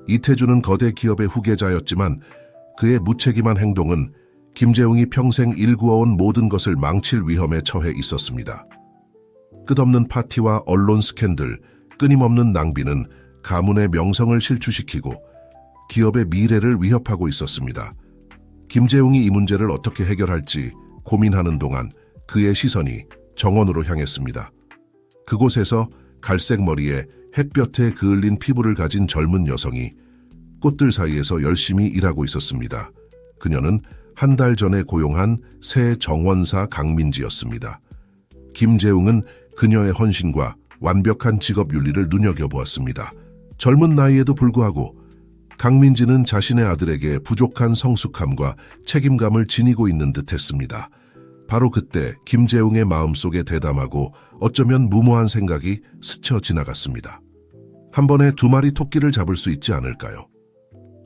이태준은 거대 기업의 후계자였지만 그의 무책임한 행동은 김재웅이 평생 일구어온 모든 것을 망칠 위험에 처해 있었습니다. 끝없는 파티와 언론 스캔들, 끊임없는 낭비는 가문의 명성을 실추시키고 기업의 미래를 위협하고 있었습니다. 김재웅이 이 문제를 어떻게 해결할지 고민하는 동안 그의 시선이 정원으로 향했습니다. 그곳에서 갈색 머리에 햇볕에 그을린 피부를 가진 젊은 여성이 꽃들 사이에서 열심히 일하고 있었습니다. 그녀는 한 달 전에 고용한 새 정원사 강민지였습니다. 김재웅은 그녀의 헌신과 완벽한 직업 윤리를 눈여겨보았습니다. 젊은 나이에도 불구하고 강민지는 자신의 아들에게 부족한 성숙함과 책임감을 지니고 있는 듯했습니다. 바로 그때 김재웅의 마음속에 대담하고 어쩌면 무모한 생각이 스쳐 지나갔습니다. 한 번에 두 마리 토끼를 잡을 수 있지 않을까요?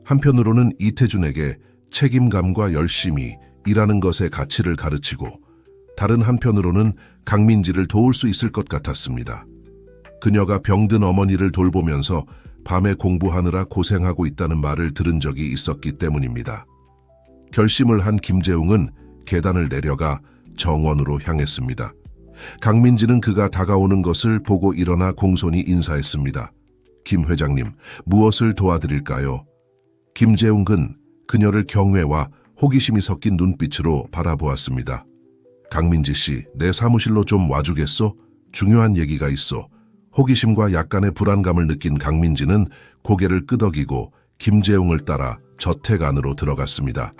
한편으로는 이태준에게 책임감과 열심히 일하는 것의 가치를 가르치고 다른 한편으로는 강민지를 도울 수 있을 것 같았습니다. 그녀가 병든 어머니를 돌보면서 밤에 공부하느라 고생하고 있다는 말을 들은 적이 있었기 때문입니다. 결심을 한 김재웅은 계단을 내려가 정원으로 향했습니다. 강민지는 그가 다가오는 것을 보고 일어나 공손히 인사했습니다. 김 회장님, 무엇을 도와드릴까요? 김재웅은 그녀를 경외와 호기심이 섞인 눈빛으로 바라보았습니다. 강민지 씨, 내 사무실로 좀 와주겠소? 중요한 얘기가 있어. 호기심과 약간의 불안감을 느낀 강민지는 고개를 끄덕이고 김재웅을 따라 저택 안으로 들어갔습니다.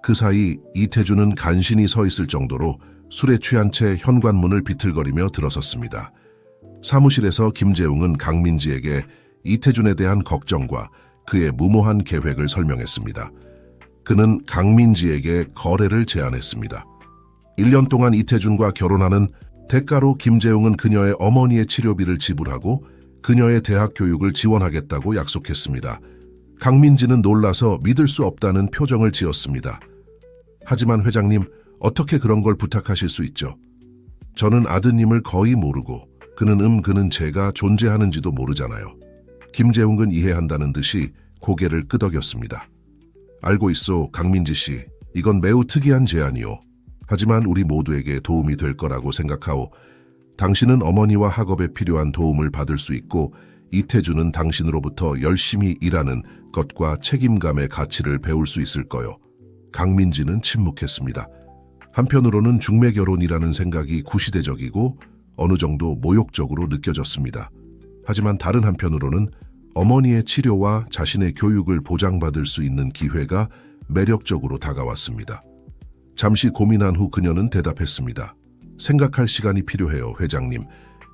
그 사이 이태준은 간신히 서 있을 정도로 술에 취한 채 현관문을 비틀거리며 들어섰습니다. 사무실에서 김재웅은 강민지에게 이태준에 대한 걱정과 그의 무모한 계획을 설명했습니다. 그는 강민지에게 거래를 제안했습니다. 1년 동안 이태준과 결혼하는 대가로 김재웅은 그녀의 어머니의 치료비를 지불하고 그녀의 대학 교육을 지원하겠다고 약속했습니다. 강민지는 놀라서 믿을 수 없다는 표정을 지었습니다. 하지만 회장님, 어떻게 그런 걸 부탁하실 수 있죠? 저는 아드님을 거의 모르고 그는 제가 존재하는지도 모르잖아요. 김재웅은 이해한다는 듯이 고개를 끄덕였습니다. 알고 있소, 강민지 씨. 이건 매우 특이한 제안이오. 하지만 우리 모두에게 도움이 될 거라고 생각하오. 당신은 어머니와 학업에 필요한 도움을 받을 수 있고 이태준은 당신으로부터 열심히 일하는 것과 책임감의 가치를 배울 수 있을 거요. 강민지는 침묵했습니다. 한편으로는 중매 결혼이라는 생각이 구시대적이고 어느 정도 모욕적으로 느껴졌습니다. 하지만 다른 한편으로는 어머니의 치료와 자신의 교육을 보장받을 수 있는 기회가 매력적으로 다가왔습니다. 잠시 고민한 후 그녀는 대답했습니다. 생각할 시간이 필요해요, 회장님.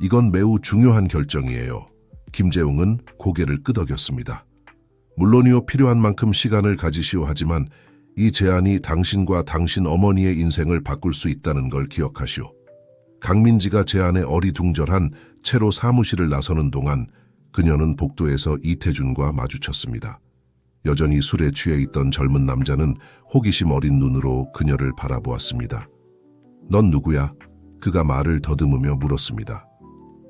이건 매우 중요한 결정이에요. 김재웅은 고개를 끄덕였습니다. 물론이요, 필요한 만큼 시간을 가지시오. 하지만 이 제안이 당신과 당신 어머니의 인생을 바꿀 수 있다는 걸 기억하시오. 강민지가 제안에 어리둥절한 채로 사무실을 나서는 동안 그녀는 복도에서 이태준과 마주쳤습니다. 여전히 술에 취해 있던 젊은 남자는 호기심 어린 눈으로 그녀를 바라보았습니다. 넌 누구야? 그가 말을 더듬으며 물었습니다.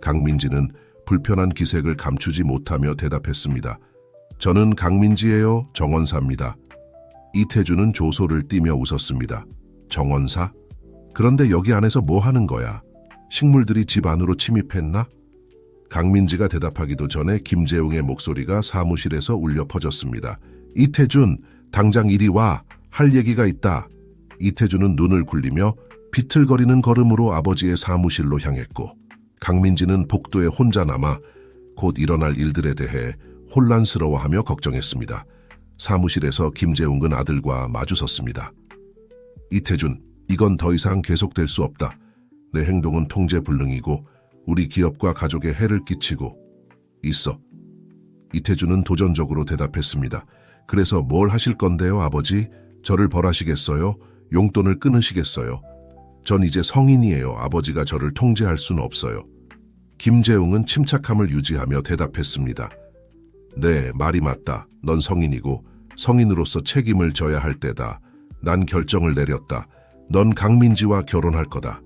강민지는 불편한 기색을 감추지 못하며 대답했습니다. 저는 강민지예요, 정원사입니다. 이태준은 조소를 띠며 웃었습니다. 정원사? 그런데 여기 안에서 뭐 하는 거야? 식물들이 집 안으로 침입했나? 강민지가 대답하기도 전에 김재웅의 목소리가 사무실에서 울려 퍼졌습니다. 이태준, 당장 이리 와. 할 얘기가 있다. 이태준은 눈을 굴리며 비틀거리는 걸음으로 아버지의 사무실로 향했고 강민지는 복도에 혼자 남아 곧 일어날 일들에 대해 혼란스러워하며 걱정했습니다. 사무실에서 김재웅은 아들과 마주섰습니다. 이태준, 이건 더 이상 계속될 수 없다. 내 행동은 통제불능이고 우리 기업과 가족에 해를 끼치고 있어. 이태준은 도전적으로 대답했습니다. 그래서 뭘 하실 건데요, 아버지? 저를 벌하시겠어요? 용돈을 끊으시겠어요? 전 이제 성인이에요. 아버지가 저를 통제할 수는 없어요. 김재웅은 침착함을 유지하며 대답했습니다. 네, 말이 맞다. 넌 성인이고 성인으로서 책임을 져야 할 때다. 난 결정을 내렸다. 넌 강민지와 결혼할 거다.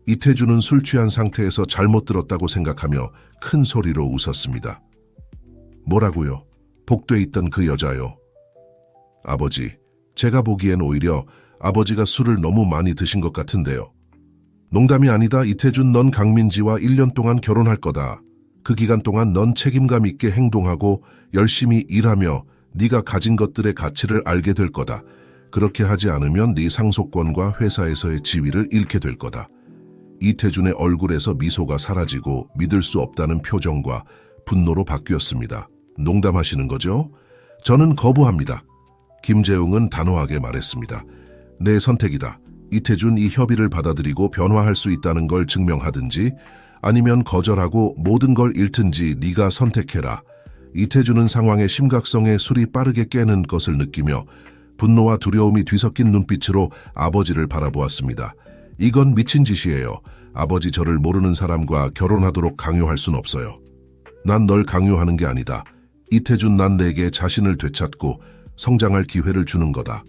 이태준은 술 취한 상태에서 잘못 들었다고 생각하며 큰 소리로 웃었습니다. 뭐라고요? 복돼 있던 그 여자요. 아버지, 제가 보기엔 오히려 아버지가 술을 너무 많이 드신 것 같은데요. 농담이 아니다. 이태준, 넌 강민지와 1년 동안 결혼할 거다. 그 기간 동안 넌 책임감 있게 행동하고 열심히 일하며 네가 가진 것들의 가치를 알게 될 거다. 그렇게 하지 않으면 네 상속권과 회사에서의 지위를 잃게 될 거다. 이태준의 얼굴에서 미소가 사라지고 믿을 수 없다는 표정과 분노로 바뀌었습니다. 농담하시는 거죠? 저는 거부합니다. 김재웅은 단호하게 말했습니다. 내 선택이다. 이태준, 이 협의를 받아들이고 변화할 수 있다는 걸 증명하든지 아니면 거절하고 모든 걸 잃든지 네가 선택해라. 이태준은 상황의 심각성에 술이 빠르게 깨는 것을 느끼며 분노와 두려움이 뒤섞인 눈빛으로 아버지를 바라보았습니다. 이건 미친 짓이에요. 아버지, 저를 모르는 사람과 결혼하도록 강요할 순 없어요. 난 널 강요하는 게 아니다. 이태준, 난 내게 자신을 되찾고 성장할 기회를 주는 거다.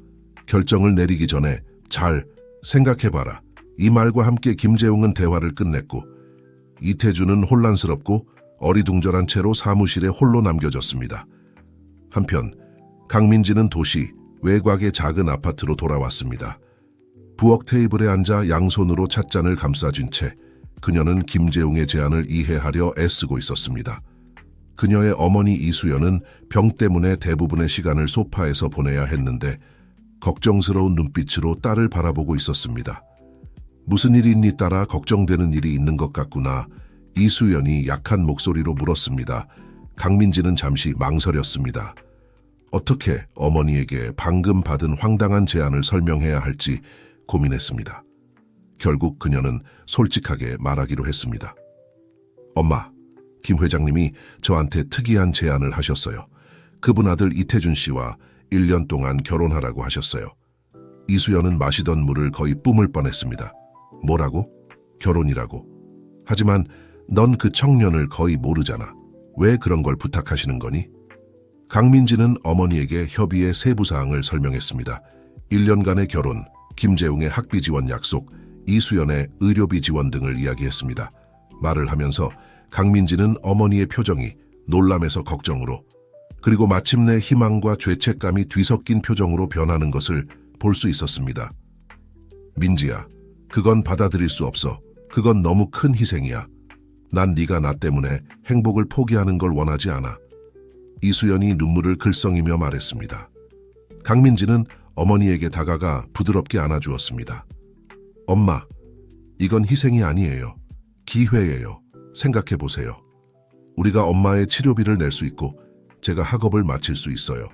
결정을 내리기 전에 잘 생각해봐라. 이 말과 함께 김재웅은 대화를 끝냈고 이태준은 혼란스럽고 어리둥절한 채로 사무실에 홀로 남겨졌습니다. 한편 강민지는 도시 외곽의 작은 아파트로 돌아왔습니다. 부엌 테이블에 앉아 양손으로 찻잔을 감싸쥔 채 그녀는 김재웅의 제안을 이해하려 애쓰고 있었습니다. 그녀의 어머니 이수연은 병 때문에 대부분의 시간을 소파에서 보내야 했는데 걱정스러운 눈빛으로 딸을 바라보고 있었습니다. 무슨 일이 있니 딸아? 걱정되는 일이 있는 것 같구나. 이수연이 약한 목소리로 물었습니다. 강민지는 잠시 망설였습니다. 어떻게 어머니에게 방금 받은 황당한 제안을 설명해야 할지 고민했습니다. 결국 그녀는 솔직하게 말하기로 했습니다. 엄마, 김 회장님이 저한테 특이한 제안을 하셨어요. 그분 아들 이태준 씨와 1년 동안 결혼하라고 하셨어요. 이수연은 마시던 물을 거의 뿜을 뻔했습니다. 뭐라고? 결혼이라고. 하지만 넌 그 청년을 거의 모르잖아. 왜 그런 걸 부탁하시는 거니? 강민지는 어머니에게 협의의 세부 사항을 설명했습니다. 1년간의 결혼, 김재웅의 학비 지원 약속, 이수연의 의료비 지원 등을 이야기했습니다. 말을 하면서 강민지는 어머니의 표정이 놀람에서 걱정으로 그리고 마침내 희망과 죄책감이 뒤섞인 표정으로 변하는 것을 볼 수 있었습니다. 민지야, 그건 받아들일 수 없어. 그건 너무 큰 희생이야. 난 네가 나 때문에 행복을 포기하는 걸 원하지 않아. 이수연이 눈물을 글썽이며 말했습니다. 강민지는 어머니에게 다가가 부드럽게 안아주었습니다. 엄마, 이건 희생이 아니에요. 기회예요. 생각해보세요. 우리가 엄마의 치료비를 낼 수 있고 제가 학업을 마칠 수 있어요.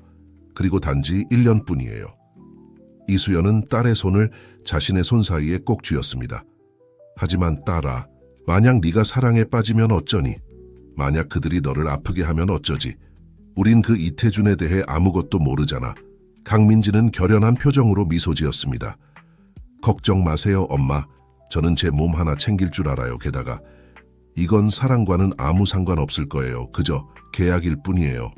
그리고 단지 1년뿐이에요. 이수연은 딸의 손을 자신의 손 사이에 꼭 쥐었습니다. 하지만 딸아, 만약 네가 사랑에 빠지면 어쩌니? 만약 그들이 너를 아프게 하면 어쩌지? 우린 그 이태준에 대해 아무것도 모르잖아. 강민지는 결연한 표정으로 미소 지었습니다. 걱정 마세요, 엄마. 저는 제 몸 하나 챙길 줄 알아요. 게다가 이건 사랑과는 아무 상관없을 거예요. 그저 계약일 뿐이에요.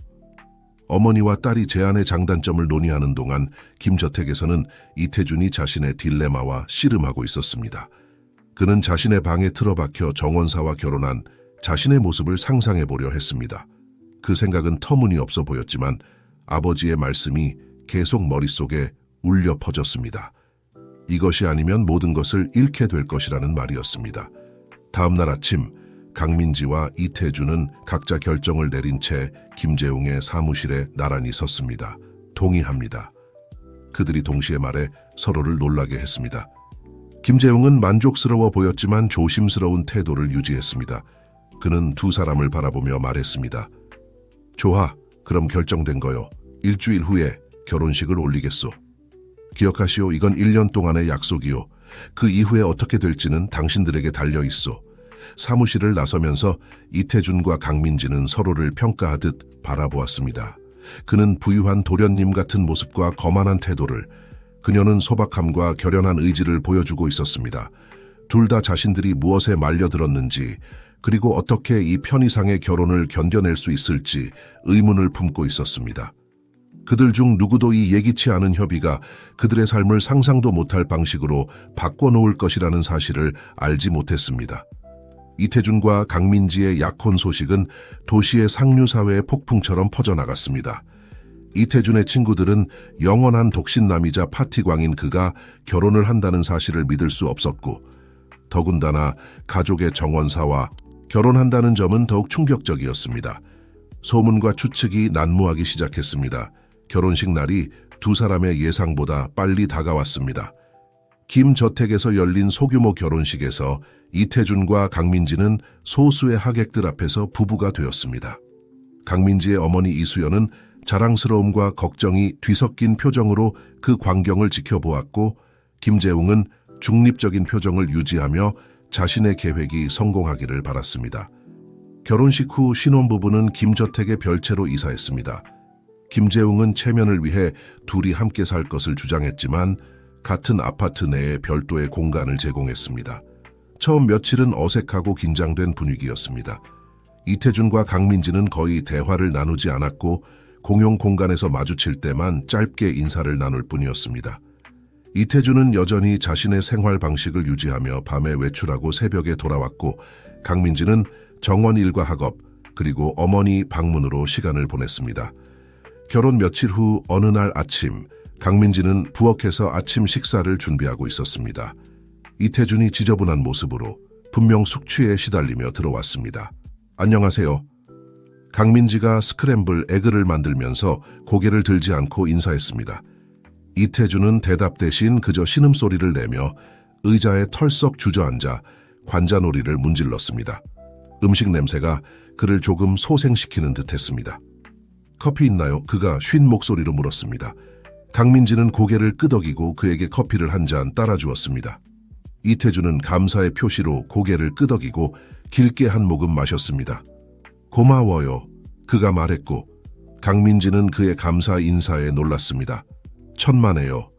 어머니와 딸이 제안의 장단점을 논의하는 동안 김저택에서는 이태준이 자신의 딜레마와 씨름하고 있었습니다. 그는 자신의 방에 틀어박혀 정원사와 결혼한 자신의 모습을 상상해보려 했습니다. 그 생각은 터무니없어 보였지만 아버지의 말씀이 계속 머릿속에 울려 퍼졌습니다. 이것이 아니면 모든 것을 잃게 될 것이라는 말이었습니다. 다음 날 아침 강민지와 이태준은 각자 결정을 내린 채 김재웅의 사무실에 나란히 섰습니다. 동의합니다. 그들이 동시에 말해 서로를 놀라게 했습니다. 김재웅은 만족스러워 보였지만 조심스러운 태도를 유지했습니다. 그는 두 사람을 바라보며 말했습니다. 좋아, 그럼 결정된 거요. 일주일 후에 결혼식을 올리겠소. 기억하시오, 이건 1년 동안의 약속이요. 그 이후에 어떻게 될지는 당신들에게 달려있소. 사무실을 나서면서 이태준과 강민지는 서로를 평가하듯 바라보았습니다. 그는 부유한 도련님 같은 모습과 거만한 태도를, 그녀는 소박함과 결연한 의지를 보여주고 있었습니다. 둘 다 자신들이 무엇에 말려들었는지, 그리고 어떻게 이 편이상의 결혼을 견뎌낼 수 있을지 의문을 품고 있었습니다. 그들 중 누구도 이 예기치 않은 협의가 그들의 삶을 상상도 못할 방식으로 바꿔놓을 것이라는 사실을 알지 못했습니다. 이태준과 강민지의 약혼 소식은 도시의 상류사회의 폭풍처럼 퍼져나갔습니다. 이태준의 친구들은 영원한 독신남이자 파티광인 그가 결혼을 한다는 사실을 믿을 수 없었고, 더군다나 가족의 정원사와 결혼한다는 점은 더욱 충격적이었습니다. 소문과 추측이 난무하기 시작했습니다. 결혼식 날이 두 사람의 예상보다 빨리 다가왔습니다. 김저택에서 열린 소규모 결혼식에서 이태준과 강민지는 소수의 하객들 앞에서 부부가 되었습니다. 강민지의 어머니 이수연은 자랑스러움과 걱정이 뒤섞인 표정으로 그 광경을 지켜보았고, 김재웅은 중립적인 표정을 유지하며 자신의 계획이 성공하기를 바랐습니다. 결혼식 후 신혼부부는 김저택의 별채로 이사했습니다. 김재웅은 체면을 위해 둘이 함께 살 것을 주장했지만 같은 아파트 내에 별도의 공간을 제공했습니다. 처음 며칠은 어색하고 긴장된 분위기였습니다. 이태준과 강민지는 거의 대화를 나누지 않았고 공용 공간에서 마주칠 때만 짧게 인사를 나눌 뿐이었습니다. 이태준은 여전히 자신의 생활 방식을 유지하며 밤에 외출하고 새벽에 돌아왔고, 강민지는 정원 일과 학업 그리고 어머니 방문으로 시간을 보냈습니다. 결혼 며칠 후 어느 날 아침, 강민지는 부엌에서 아침 식사를 준비하고 있었습니다. 이태준이 지저분한 모습으로 분명 숙취에 시달리며 들어왔습니다. 안녕하세요. 강민지가 스크램블 에그를 만들면서 고개를 들지 않고 인사했습니다. 이태준은 대답 대신 그저 신음소리를 내며 의자에 털썩 주저앉아 관자놀이를 문질렀습니다. 음식 냄새가 그를 조금 소생시키는 듯했습니다. 커피 있나요? 그가 쉰 목소리로 물었습니다. 강민지는 고개를 끄덕이고 그에게 커피를 한 잔 따라주었습니다. 이태준은 감사의 표시로 고개를 끄덕이고 길게 한 모금 마셨습니다. 고마워요. 그가 말했고, 강민지는 그의 감사 인사에 놀랐습니다. 천만에요.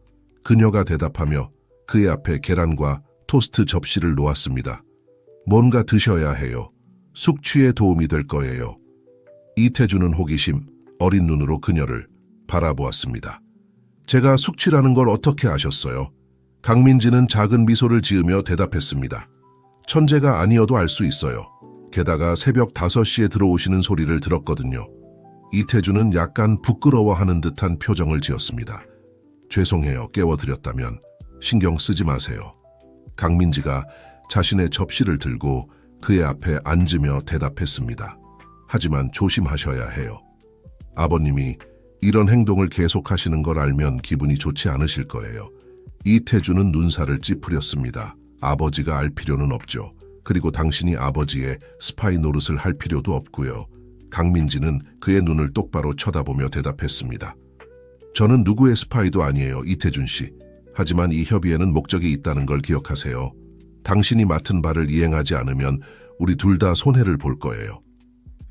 그녀가 대답하며 그의 앞에 계란과 토스트 접시를 놓았습니다. 뭔가 드셔야 해요. 숙취에 도움이 될 거예요. 이태준은 호기심 어린 눈으로 그녀를 바라보았습니다. 제가 숙취라는 걸 어떻게 아셨어요? 강민지는 작은 미소를 지으며 대답했습니다. 천재가 아니어도 알 수 있어요. 게다가 새벽 5시에 들어오시는 소리를 들었거든요. 이태준은 약간 부끄러워하는 듯한 표정을 지었습니다. 죄송해요. 깨워드렸다면 신경 쓰지 마세요. 강민지가 자신의 접시를 들고 그의 앞에 앉으며 대답했습니다. 하지만 조심하셔야 해요. 아버님이 이런 행동을 계속하시는 걸 알면 기분이 좋지 않으실 거예요. 이태준은 눈살을 찌푸렸습니다. 아버지가 알 필요는 없죠. 그리고 당신이 아버지의 스파이 노릇을 할 필요도 없고요. 강민지는 그의 눈을 똑바로 쳐다보며 대답했습니다. 저는 누구의 스파이도 아니에요, 이태준 씨. 하지만 이 협의에는 목적이 있다는 걸 기억하세요. 당신이 맡은 바를 이행하지 않으면 우리 둘 다 손해를 볼 거예요.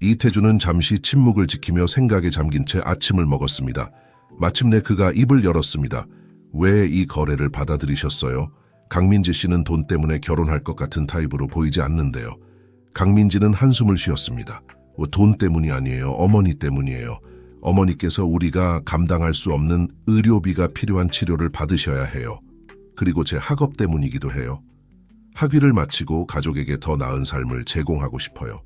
이태준은 잠시 침묵을 지키며 생각에 잠긴 채 아침을 먹었습니다. 마침내 그가 입을 열었습니다. 왜 이 거래를 받아들이셨어요? 강민지 씨는 돈 때문에 결혼할 것 같은 타입으로 보이지 않는데요. 강민지는 한숨을 쉬었습니다. 돈 때문이 아니에요. 어머니 때문이에요. 어머니께서 우리가 감당할 수 없는 의료비가 필요한 치료를 받으셔야 해요. 그리고 제 학업 때문이기도 해요. 학위를 마치고 가족에게 더 나은 삶을 제공하고 싶어요.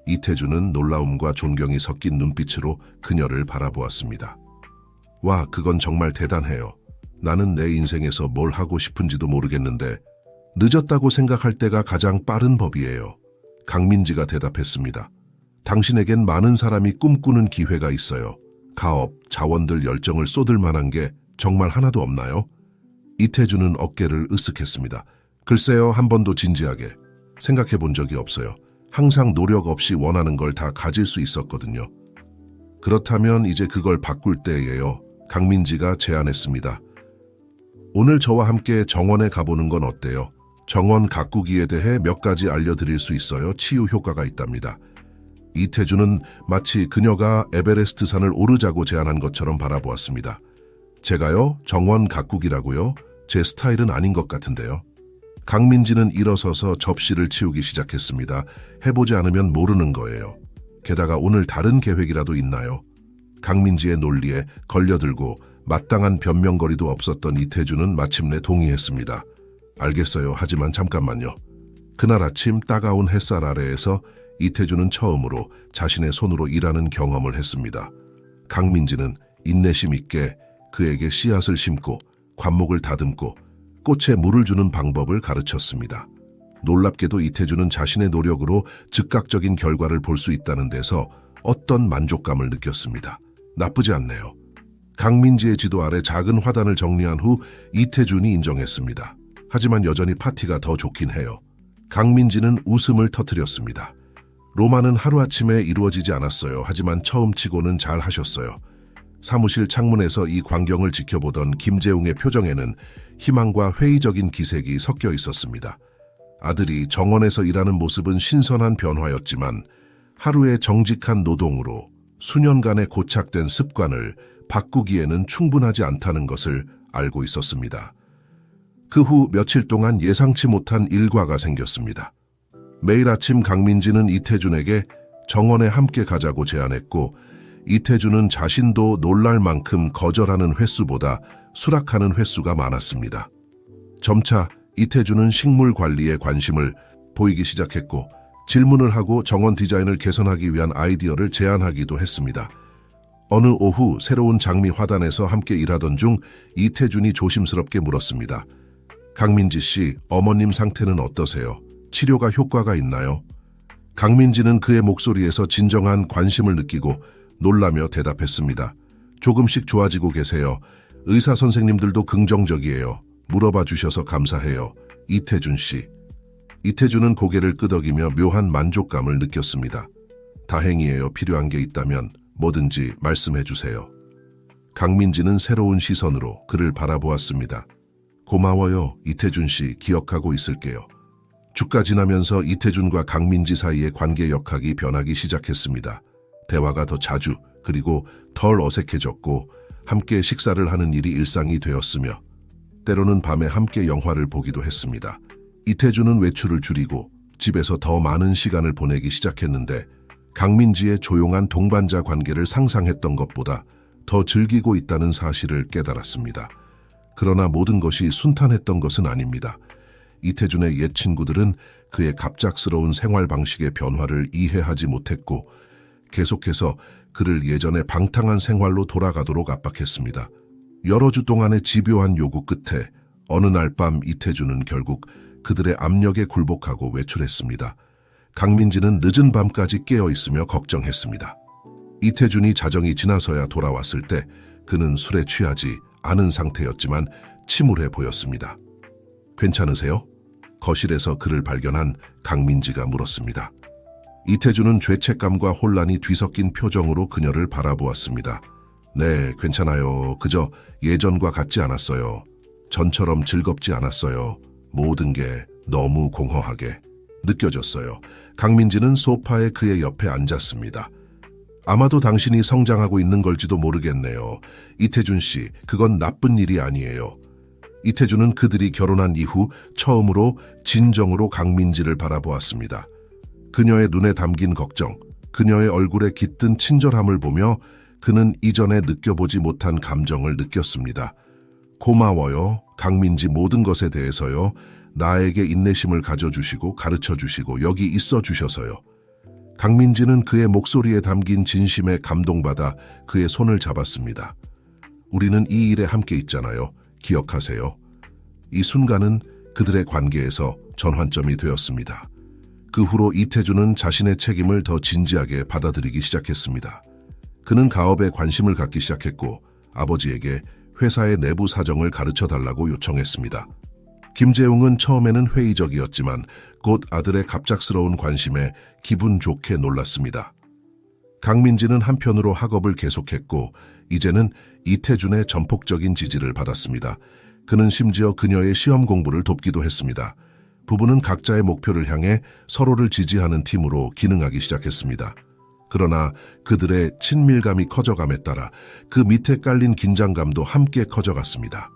이태준은 놀라움과 존경이 섞인 눈빛으로 그녀를 바라보았습니다. 와, 그건 정말 대단해요. 나는 내 인생에서 뭘 하고 싶은지도 모르겠는데 늦었다고 생각할 때가 가장 빠른 법이에요. 강민지가 대답했습니다. 당신에겐 많은 사람이 꿈꾸는 기회가 있어요. 가업, 자원들 열정을 쏟을 만한 게 정말 하나도 없나요? 이태준은 어깨를 으쓱했습니다. 글쎄요, 한 번도 진지하게 생각해 본 적이 없어요. 항상 노력 없이 원하는 걸 다 가질 수 있었거든요. 그렇다면 이제 그걸 바꿀 때예요. 강민지가 제안했습니다. 오늘 저와 함께 정원에 가보는 건 어때요? 정원 가꾸기에 대해 몇 가지 알려드릴 수 있어요. 치유 효과가 있답니다. 이태준은 마치 그녀가 에베레스트 산을 오르자고 제안한 것처럼 바라보았습니다. 제가요? 정원 가꾸기라고요? 제 스타일은 아닌 것 같은데요. 강민지는 일어서서 접시를 치우기 시작했습니다. 해보지 않으면 모르는 거예요. 게다가 오늘 다른 계획이라도 있나요? 강민지의 논리에 걸려들고 마땅한 변명거리도 없었던 이태준은 마침내 동의했습니다. 알겠어요. 하지만 잠깐만요. 그날 아침 따가운 햇살 아래에서 이태준은 처음으로 자신의 손으로 일하는 경험을 했습니다. 강민지는 인내심 있게 그에게 씨앗을 심고 관목을 다듬고 꽃에 물을 주는 방법을 가르쳤습니다. 놀랍게도 이태준은 자신의 노력으로 즉각적인 결과를 볼 수 있다는 데서 어떤 만족감을 느꼈습니다. 나쁘지 않네요. 강민지의 지도 아래 작은 화단을 정리한 후 이태준이 인정했습니다. 하지만 여전히 파티가 더 좋긴 해요. 강민지는 웃음을 터뜨렸습니다. 로마는 하루아침에 이루어지지 않았어요. 하지만 처음 치고는 잘 하셨어요. 사무실 창문에서 이 광경을 지켜보던 김재웅의 표정에는 희망과 회의적인 기색이 섞여 있었습니다. 아들이 정원에서 일하는 모습은 신선한 변화였지만 하루의 정직한 노동으로 수년간의 고착된 습관을 바꾸기에는 충분하지 않다는 것을 알고 있었습니다. 그 후 며칠 동안 예상치 못한 일과가 생겼습니다. 매일 아침 강민지는 이태준에게 정원에 함께 가자고 제안했고 이태준은 자신도 놀랄 만큼 거절하는 횟수보다 수락하는 횟수가 많았습니다. 점차 이태준은 식물 관리에 관심을 보이기 시작했고 질문을 하고 정원 디자인을 개선하기 위한 아이디어를 제안하기도 했습니다. 어느 오후 새로운 장미 화단에서 함께 일하던 중 이태준이 조심스럽게 물었습니다. 강민지 씨, 어머님 상태는 어떠세요? 치료가 효과가 있나요? 강민지는 그의 목소리에서 진정한 관심을 느끼고 놀라며 대답했습니다. 조금씩 좋아지고 계세요. 의사 선생님들도 긍정적이에요. 물어봐 주셔서 감사해요. 이태준 씨. 이태준은 고개를 끄덕이며 묘한 만족감을 느꼈습니다. 다행이에요. 필요한 게 있다면 뭐든지 말씀해 주세요. 강민지는 새로운 시선으로 그를 바라보았습니다. 고마워요. 이태준 씨, 기억하고 있을게요. 주가 지나면서 이태준과 강민지 사이의 관계 역학이 변하기 시작했습니다. 대화가 더 자주 그리고 덜 어색해졌고 함께 식사를 하는 일이 일상이 되었으며 때로는 밤에 함께 영화를 보기도 했습니다. 이태준은 외출을 줄이고 집에서 더 많은 시간을 보내기 시작했는데 강민지의 조용한 동반자 관계를 상상했던 것보다 더 즐기고 있다는 사실을 깨달았습니다. 그러나 모든 것이 순탄했던 것은 아닙니다. 이태준의 옛 친구들은 그의 갑작스러운 생활 방식의 변화를 이해하지 못했고 계속해서 그를 예전의 방탕한 생활로 돌아가도록 압박했습니다. 여러 주 동안의 집요한 요구 끝에 어느 날 밤 이태준은 결국 그들의 압력에 굴복하고 외출했습니다. 강민지는 늦은 밤까지 깨어 있으며 걱정했습니다. 이태준이 자정이 지나서야 돌아왔을 때 그는 술에 취하지 않은 상태였지만 침울해 보였습니다. 괜찮으세요? 거실에서 그를 발견한 강민지가 물었습니다. 이태준은 죄책감과 혼란이 뒤섞인 표정으로 그녀를 바라보았습니다. 네, 괜찮아요. 그저 예전과 같지 않았어요. 전처럼 즐겁지 않았어요. 모든 게 너무 공허하게 느껴졌어요. 강민지는 소파에 그의 옆에 앉았습니다. 아마도 당신이 성장하고 있는 걸지도 모르겠네요. 이태준 씨, 그건 나쁜 일이 아니에요. 이태준은 그들이 결혼한 이후 처음으로 진정으로 강민지를 바라보았습니다. 그녀의 눈에 담긴 걱정, 그녀의 얼굴에 깃든 친절함을 보며 그는 이전에 느껴보지 못한 감정을 느꼈습니다. 고마워요. 강민지, 모든 것에 대해서요. 나에게 인내심을 가져주시고 가르쳐주시고 여기 있어주셔서요. 강민지는 그의 목소리에 담긴 진심에 감동받아 그의 손을 잡았습니다. 우리는 이 일에 함께 있잖아요. 기억하세요. 이 순간은 그들의 관계에서 전환점이 되었습니다. 그 후로 이태준은 자신의 책임을 더 진지하게 받아들이기 시작했습니다. 그는 가업에 관심을 갖기 시작했고 아버지에게 회사의 내부 사정을 가르쳐달라고 요청했습니다. 김재웅은 처음에는 회의적이었지만 곧 아들의 갑작스러운 관심에 기분 좋게 놀랐습니다. 강민지는 한편으로 학업을 계속했고 이제는 이태준의 전폭적인 지지를 받았습니다. 그는 심지어 그녀의 시험 공부를 돕기도 했습니다. 부부는 각자의 목표를 향해 서로를 지지하는 팀으로 기능하기 시작했습니다. 그러나 그들의 친밀감이 커져감에 따라 그 밑에 깔린 긴장감도 함께 커져갔습니다.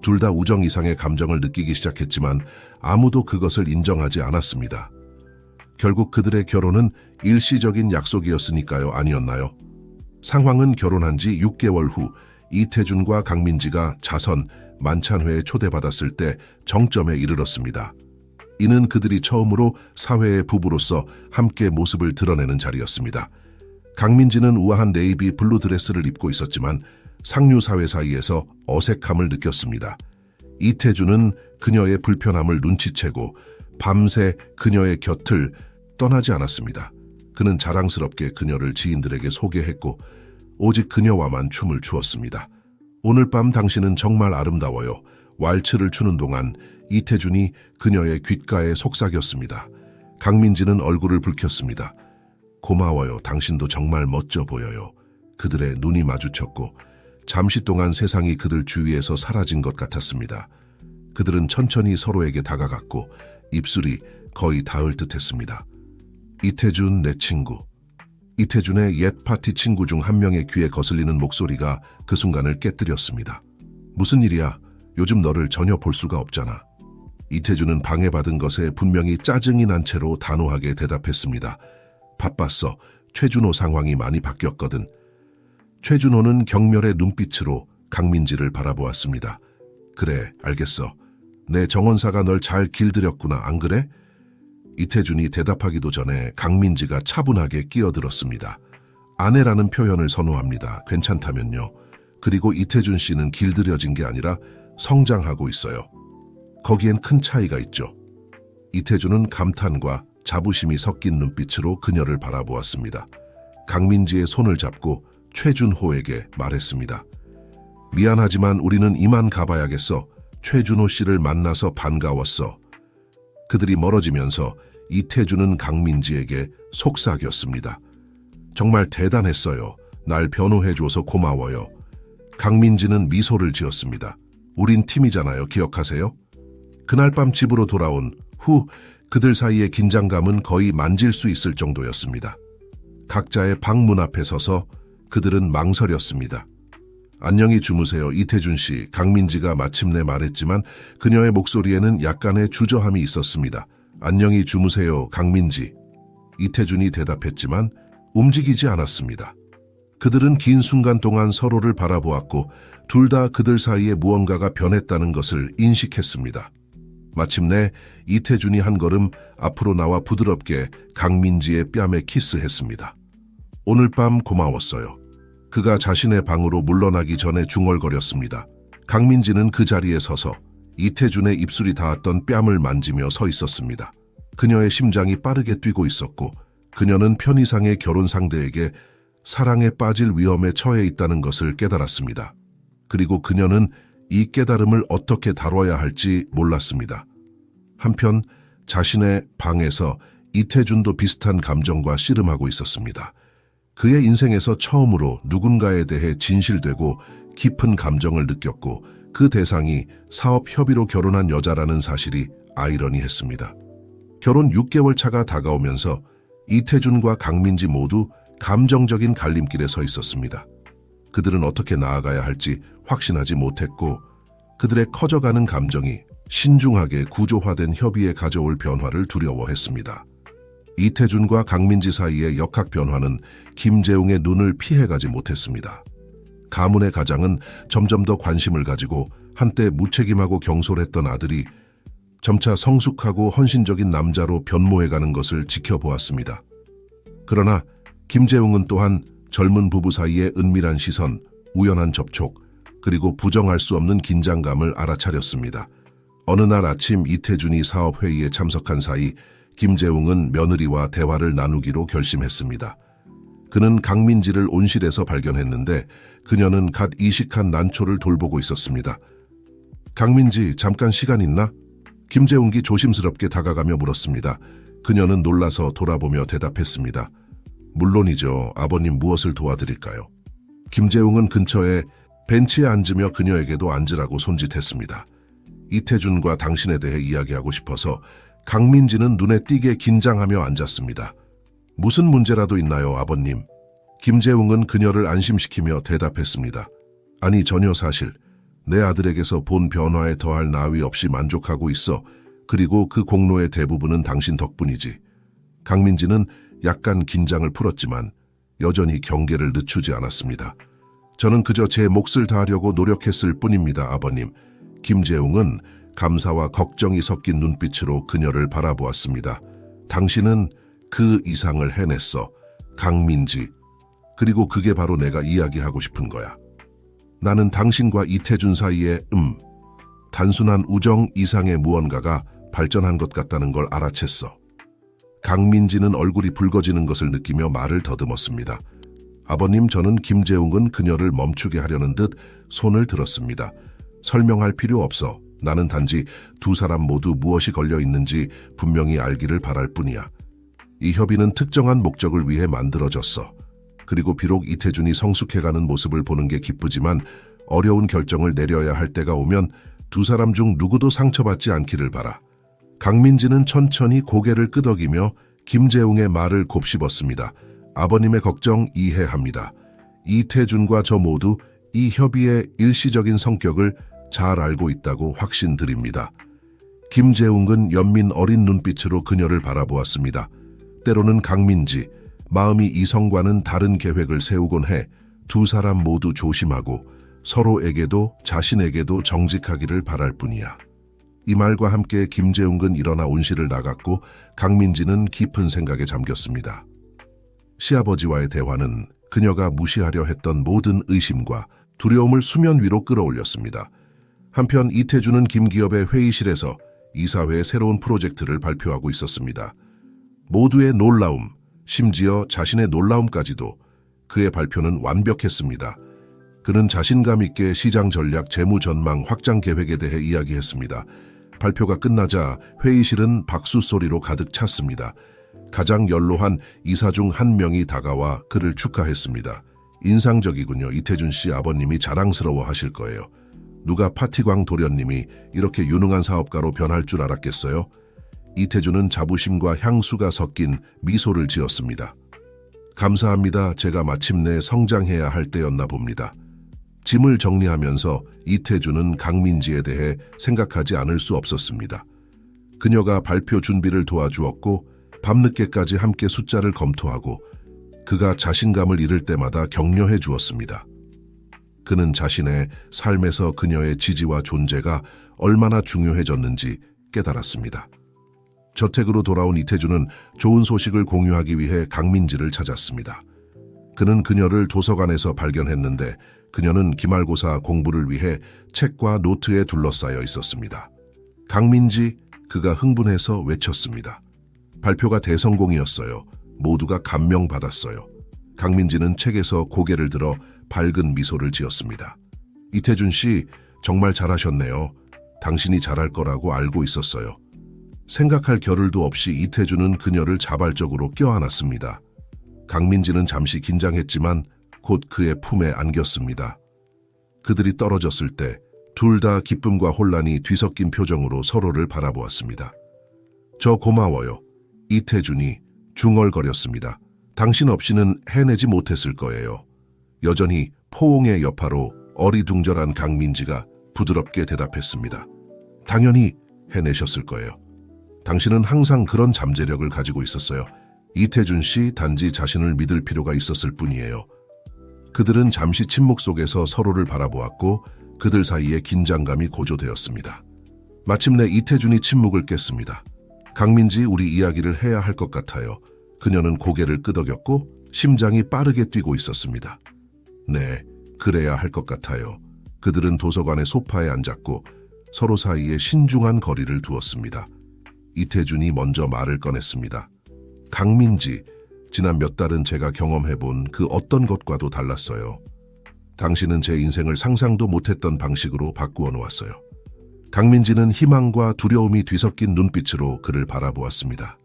둘 다 우정 이상의 감정을 느끼기 시작했지만 아무도 그것을 인정하지 않았습니다. 결국 그들의 결혼은 일시적인 약속이었으니까요, 아니었나요? 상황은 결혼한 지 6개월 후 이태준과 강민지가 자선 만찬회에 초대받았을 때 정점에 이르렀습니다. 이는 그들이 처음으로 사회의 부부로서 함께 모습을 드러내는 자리였습니다. 강민지는 우아한 네이비 블루 드레스를 입고 있었지만 상류 사회 사이에서 어색함을 느꼈습니다. 이태준은 그녀의 불편함을 눈치채고 밤새 그녀의 곁을 떠나지 않았습니다. 그는 자랑스럽게 그녀를 지인들에게 소개했고 오직 그녀와만 춤을 추었습니다. 오늘 밤 당신은 정말 아름다워요. 왈츠를 추는 동안 이태준이 그녀의 귓가에 속삭였습니다. 강민지는 얼굴을 붉혔습니다. 고마워요. 당신도 정말 멋져 보여요. 그들의 눈이 마주쳤고 잠시 동안 세상이 그들 주위에서 사라진 것 같았습니다. 그들은 천천히 서로에게 다가갔고 입술이 거의 닿을 듯했습니다. 이태준, 내 친구. 이태준의 옛 파티 친구 중 한 명의 귀에 거슬리는 목소리가 그 순간을 깨뜨렸습니다. 무슨 일이야? 요즘 너를 전혀 볼 수가 없잖아. 이태준은 방해받은 것에 분명히 짜증이 난 채로 단호하게 대답했습니다. 바빴어. 최준호 상황이 많이 바뀌었거든. 최준호는 경멸의 눈빛으로 강민지를 바라보았습니다. 그래, 알겠어. 내 정원사가 널 잘 길들였구나, 안 그래? 이태준이 대답하기도 전에 강민지가 차분하게 끼어들었습니다. 아내라는 표현을 선호합니다. 괜찮다면요. 그리고 이태준 씨는 길들여진 게 아니라 성장하고 있어요. 거기엔 큰 차이가 있죠. 이태준은 감탄과 자부심이 섞인 눈빛으로 그녀를 바라보았습니다. 강민지의 손을 잡고 최준호에게 말했습니다. 미안하지만 우리는 이만 가봐야겠어. 최준호 씨를 만나서 반가웠어. 그들이 멀어지면서 이태준은 강민지에게 속삭였습니다. 정말 대단했어요. 날 변호해줘서 고마워요. 강민지는 미소를 지었습니다. 우린 팀이잖아요. 기억하세요? 그날 밤 집으로 돌아온 후 그들 사이의 긴장감은 거의 만질 수 있을 정도였습니다. 각자의 방 문 앞에 서서 그들은 망설였습니다. 안녕히 주무세요, 이태준 씨. 강민지가 마침내 말했지만 그녀의 목소리에는 약간의 주저함이 있었습니다. 안녕히 주무세요, 강민지. 이태준이 대답했지만 움직이지 않았습니다. 그들은 긴 순간 동안 서로를 바라보았고 둘 다 그들 사이에 무언가가 변했다는 것을 인식했습니다. 마침내 이태준이 한 걸음 앞으로 나와 부드럽게 강민지의 뺨에 키스했습니다. 오늘 밤 고마웠어요. 그가 자신의 방으로 물러나기 전에 중얼거렸습니다. 강민지는 그 자리에 서서 이태준의 입술이 닿았던 뺨을 만지며 서 있었습니다. 그녀의 심장이 빠르게 뛰고 있었고 그녀는 편의상의 결혼 상대에게 사랑에 빠질 위험에 처해 있다는 것을 깨달았습니다. 그리고 그녀는 이 깨달음을 어떻게 다뤄야 할지 몰랐습니다. 한편 자신의 방에서 이태준도 비슷한 감정과 씨름하고 있었습니다. 그의 인생에서 처음으로 누군가에 대해 진실되고 깊은 감정을 느꼈고 그 대상이 사업 협의로 결혼한 여자라는 사실이 아이러니했습니다. 결혼 6개월 차가 다가오면서 이태준과 강민지 모두 감정적인 갈림길에 서 있었습니다. 그들은 어떻게 나아가야 할지 확신하지 못했고 그들의 커져가는 감정이 신중하게 구조화된 협의에 가져올 변화를 두려워했습니다. 이태준과 강민지 사이의 역학 변화는 김재웅의 눈을 피해가지 못했습니다. 가문의 가장은 점점 더 관심을 가지고 한때 무책임하고 경솔했던 아들이 점차 성숙하고 헌신적인 남자로 변모해가는 것을 지켜보았습니다. 그러나 김재웅은 또한 젊은 부부 사이의 은밀한 시선, 우연한 접촉, 그리고 부정할 수 없는 긴장감을 알아차렸습니다. 어느 날 아침 이태준이 사업회의에 참석한 사이 김재웅은 며느리와 대화를 나누기로 결심했습니다. 그는 강민지를 온실에서 발견했는데 그녀는 갓 이식한 난초를 돌보고 있었습니다. 강민지, 잠깐 시간 있나? 김재웅이 조심스럽게 다가가며 물었습니다. 그녀는 놀라서 돌아보며 대답했습니다. 물론이죠. 아버님 무엇을 도와드릴까요? 김재웅은 근처에 벤치에 앉으며 그녀에게도 앉으라고 손짓했습니다. 이태준과 당신에 대해 이야기하고 싶어서. 강민지는 눈에 띄게 긴장하며 앉았습니다. 무슨 문제라도 있나요, 아버님? 김재웅은 그녀를 안심시키며 대답했습니다. 아니, 전혀 사실. 내 아들에게서 본 변화에 더할 나위 없이 만족하고 있어. 그리고 그 공로의 대부분은 당신 덕분이지. 강민지는 약간 긴장을 풀었지만 여전히 경계를 늦추지 않았습니다. 저는 그저 제 몫을 다하려고 노력했을 뿐입니다, 아버님. 김재웅은 감사와 걱정이 섞인 눈빛으로 그녀를 바라보았습니다. 당신은 그 이상을 해냈어. 강민지. 그리고 그게 바로 내가 이야기하고 싶은 거야. 나는 당신과 이태준 사이에 단순한 우정 이상의 무언가가 발전한 것 같다는 걸 알아챘어. 강민지는 얼굴이 붉어지는 것을 느끼며 말을 더듬었습니다. 아버님, 저는 김재웅은 그녀를 멈추게 하려는 듯 손을 들었습니다. 설명할 필요 없어. 나는 단지 두 사람 모두 무엇이 걸려 있는지 분명히 알기를 바랄 뿐이야. 이 협의는 특정한 목적을 위해 만들어졌어. 그리고 비록 이태준이 성숙해가는 모습을 보는 게 기쁘지만 어려운 결정을 내려야 할 때가 오면 두 사람 중 누구도 상처받지 않기를 바라. 강민지는 천천히 고개를 끄덕이며 김재웅의 말을 곱씹었습니다. 아버님의 걱정 이해합니다. 이태준과 저 모두 이 협의의 일시적인 성격을 잘 알고 있다고 확신드립니다. 김재웅은 연민 어린 눈빛으로 그녀를 바라보았습니다. 때로는 강민지, 마음이 이성과는 다른 계획을 세우곤 해 두 사람 모두 조심하고 서로에게도 자신에게도 정직하기를 바랄 뿐이야. 이 말과 함께 김재웅은 일어나 온실을 나갔고 강민지는 깊은 생각에 잠겼습니다. 시아버지와의 대화는 그녀가 무시하려 했던 모든 의심과 두려움을 수면 위로 끌어올렸습니다. 한편 이태준은 김기업의 회의실에서 이사회의 새로운 프로젝트를 발표하고 있었습니다. 모두의 놀라움, 심지어 자신의 놀라움까지도 그의 발표는 완벽했습니다. 그는 자신감 있게 시장 전략, 재무 전망, 확장 계획에 대해 이야기했습니다. 발표가 끝나자 회의실은 박수 소리로 가득 찼습니다. 가장 연로한 이사 중 한 명이 다가와 그를 축하했습니다. 인상적이군요. 이태준 씨 아버님이 자랑스러워하실 거예요. 누가 파티광 도련님이 이렇게 유능한 사업가로 변할 줄 알았겠어요? 이태준은 자부심과 향수가 섞인 미소를 지었습니다. 감사합니다. 제가 마침내 성장해야 할 때였나 봅니다. 짐을 정리하면서 이태준은 강민지에 대해 생각하지 않을 수 없었습니다. 그녀가 발표 준비를 도와주었고 밤늦게까지 함께 숫자를 검토하고 그가 자신감을 잃을 때마다 격려해 주었습니다. 그는 자신의 삶에서 그녀의 지지와 존재가 얼마나 중요해졌는지 깨달았습니다. 저택으로 돌아온 이태준은 좋은 소식을 공유하기 위해 강민지를 찾았습니다. 그는 그녀를 도서관에서 발견했는데 그녀는 기말고사 공부를 위해 책과 노트에 둘러싸여 있었습니다. 강민지, 그가 흥분해서 외쳤습니다. 발표가 대성공이었어요. 모두가 감명받았어요. 강민지는 책에서 고개를 들어 밝은 미소를 지었습니다. 이태준 씨, 정말 잘하셨네요. 당신이 잘할 거라고 알고 있었어요. 생각할 겨를도 없이 이태준은 그녀를 자발적으로 껴안았습니다. 강민지는 잠시 긴장했지만 곧 그의 품에 안겼습니다. 그들이 떨어졌을 때 둘 다 기쁨과 혼란이 뒤섞인 표정으로 서로를 바라보았습니다. 저 고마워요. 이태준이 중얼거렸습니다. 당신 없이는 해내지 못했을 거예요. 여전히 포옹의 여파로 어리둥절한 강민지가 부드럽게 대답했습니다. 당연히 해내셨을 거예요. 당신은 항상 그런 잠재력을 가지고 있었어요. 이태준 씨, 단지 자신을 믿을 필요가 있었을 뿐이에요. 그들은 잠시 침묵 속에서 서로를 바라보았고 그들 사이에 긴장감이 고조되었습니다. 마침내 이태준이 침묵을 깼습니다. 강민지, 우리 이야기를 해야 할 것 같아요. 그녀는 고개를 끄덕였고 심장이 빠르게 뛰고 있었습니다. 네, 그래야 할 것 같아요. 그들은 도서관의 소파에 앉았고 서로 사이에 신중한 거리를 두었습니다. 이태준이 먼저 말을 꺼냈습니다. 강민지, 지난 몇 달은 제가 경험해본 그 어떤 것과도 달랐어요. 당신은 제 인생을 상상도 못했던 방식으로 바꾸어 놓았어요. 강민지는 희망과 두려움이 뒤섞인 눈빛으로 그를 바라보았습니다.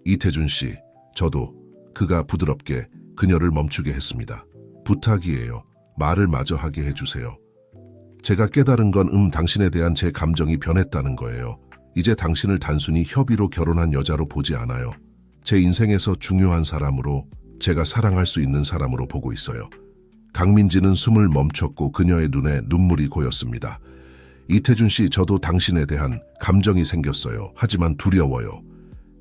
이태준 씨, 저도. 그가 부드럽게 그녀를 멈추게 했습니다. 부탁이에요. 말을 마저 하게 해주세요. 제가 깨달은 건 당신에 대한 제 감정이 변했다는 거예요. 이제 당신을 단순히 협의로 결혼한 여자로 보지 않아요. 제 인생에서 중요한 사람으로, 제가 사랑할 수 있는 사람으로 보고 있어요. 강민지는 숨을 멈췄고 그녀의 눈에 눈물이 고였습니다. 이태준 씨, 저도 당신에 대한 감정이 생겼어요. 하지만 두려워요.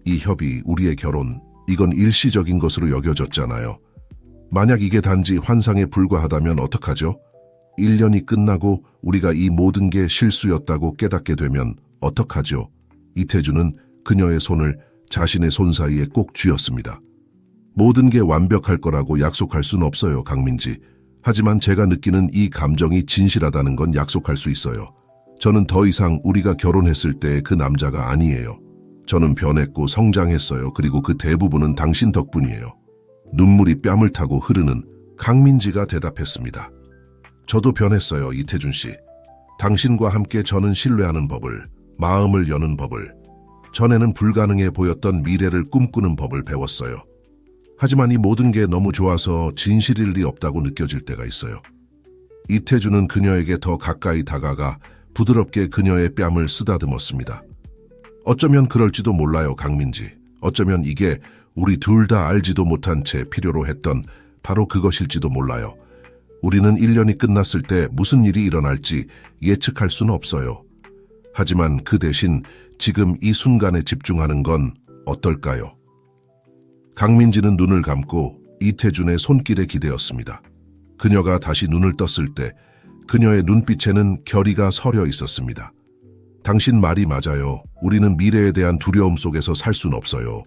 이 협의, 우리의 결혼, 이건 일시적인 것으로 여겨졌잖아요. 만약 이게 단지 환상에 불과하다면 어떡하죠? 1년이 끝나고 우리가 이 모든 게 실수였다고 깨닫게 되면 어떡하죠? 이태준은 그녀의 손을 자신의 손 사이에 꼭 쥐었습니다. 모든 게 완벽할 거라고 약속할 순 없어요, 강민지. 하지만 제가 느끼는 이 감정이 진실하다는 건 약속할 수 있어요. 저는 더 이상 우리가 결혼했을 때 그 남자가 아니에요. 저는 변했고 성장했어요. 그리고 그 대부분은 당신 덕분이에요. 눈물이 뺨을 타고 흐르는 강민지가 대답했습니다. 저도 변했어요, 이태준 씨. 당신과 함께 저는 신뢰하는 법을, 마음을 여는 법을, 전에는 불가능해 보였던 미래를 꿈꾸는 법을 배웠어요. 하지만 이 모든 게 너무 좋아서 진실일 리 없다고 느껴질 때가 있어요. 이태준은 그녀에게 더 가까이 다가가 부드럽게 그녀의 뺨을 쓰다듬었습니다. 어쩌면 그럴지도 몰라요, 강민지. 어쩌면 이게 우리 둘 다 알지도 못한 채 필요로 했던 바로 그것일지도 몰라요. 우리는 1년이 끝났을 때 무슨 일이 일어날지 예측할 수는 없어요. 하지만 그 대신 지금 이 순간에 집중하는 건 어떨까요? 강민지는 눈을 감고 이태준의 손길에 기대었습니다. 그녀가 다시 눈을 떴을 때 그녀의 눈빛에는 결의가 서려 있었습니다. 당신 말이 맞아요. 우리는 미래에 대한 두려움 속에서 살 순 없어요.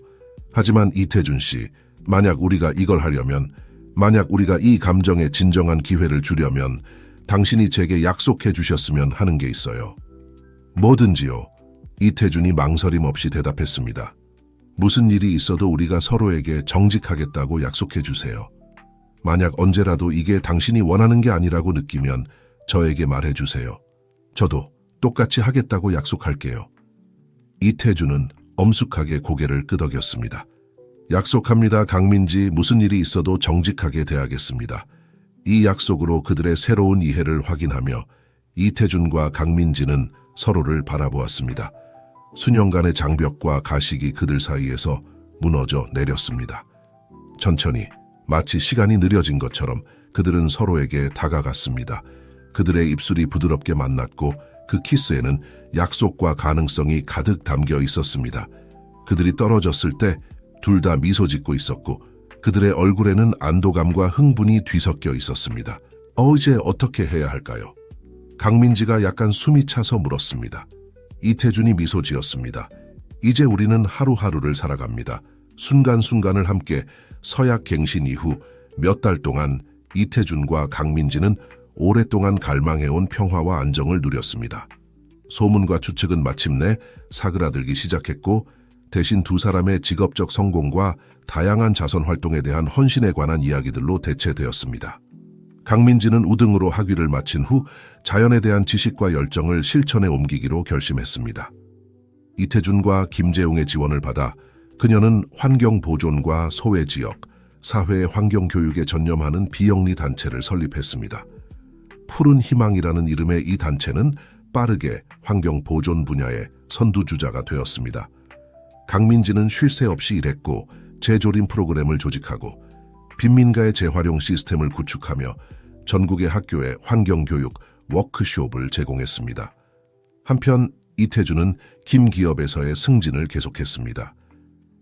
하지만 이태준 씨, 만약 우리가 이걸 하려면, 만약 우리가 이 감정에 진정한 기회를 주려면 당신이 제게 약속해 주셨으면 하는 게 있어요. 뭐든지요. 이태준이 망설임 없이 대답했습니다. 무슨 일이 있어도 우리가 서로에게 정직하겠다고 약속해 주세요. 만약 언제라도 이게 당신이 원하는 게 아니라고 느끼면 저에게 말해 주세요. 저도 똑같이 하겠다고 약속할게요. 이태준은 엄숙하게 고개를 끄덕였습니다. 약속합니다, 강민지. 무슨 일이 있어도 정직하게 대하겠습니다. 이 약속으로 그들의 새로운 이해를 확인하며 이태준과 강민지는 서로를 바라보았습니다. 수년간의 장벽과 가식이 그들 사이에서 무너져 내렸습니다. 천천히, 마치 시간이 느려진 것처럼 그들은 서로에게 다가갔습니다. 그들의 입술이 부드럽게 만났고 그 키스에는 약속과 가능성이 가득 담겨 있었습니다. 그들이 떨어졌을 때 둘 다 미소 짓고 있었고 그들의 얼굴에는 안도감과 흥분이 뒤섞여 있었습니다. 이제 어떻게 해야 할까요? 강민지가 약간 숨이 차서 물었습니다. 이태준이 미소 지었습니다. 이제 우리는 하루하루를 살아갑니다. 순간순간을 함께 서약갱신 이후 몇 달 동안 이태준과 강민지는 오랫동안 갈망해온 평화와 안정을 누렸습니다. 소문과 추측은 마침내 사그라들기 시작했고 대신 두 사람의 직업적 성공과 다양한 자선 활동에 대한 헌신에 관한 이야기들로 대체되었습니다. 강민지는 우등으로 학위를 마친 후 자연에 대한 지식과 열정을 실천에 옮기기로 결심했습니다. 이태준과 김재웅의 지원을 받아 그녀는 환경 보존과 소외 지역, 사회 환경 교육에 전념하는 비영리 단체를 설립했습니다. 푸른 희망이라는 이름의 이 단체는 빠르게 환경 보존 분야의 선두주자가 되었습니다. 강민지는 쉴 새 없이 일했고 재조림 프로그램을 조직하고 빈민가의 재활용 시스템을 구축하며 전국의 학교에 환경교육 워크숍을 제공했습니다. 한편 이태준은 김기업에서의 승진을 계속했습니다.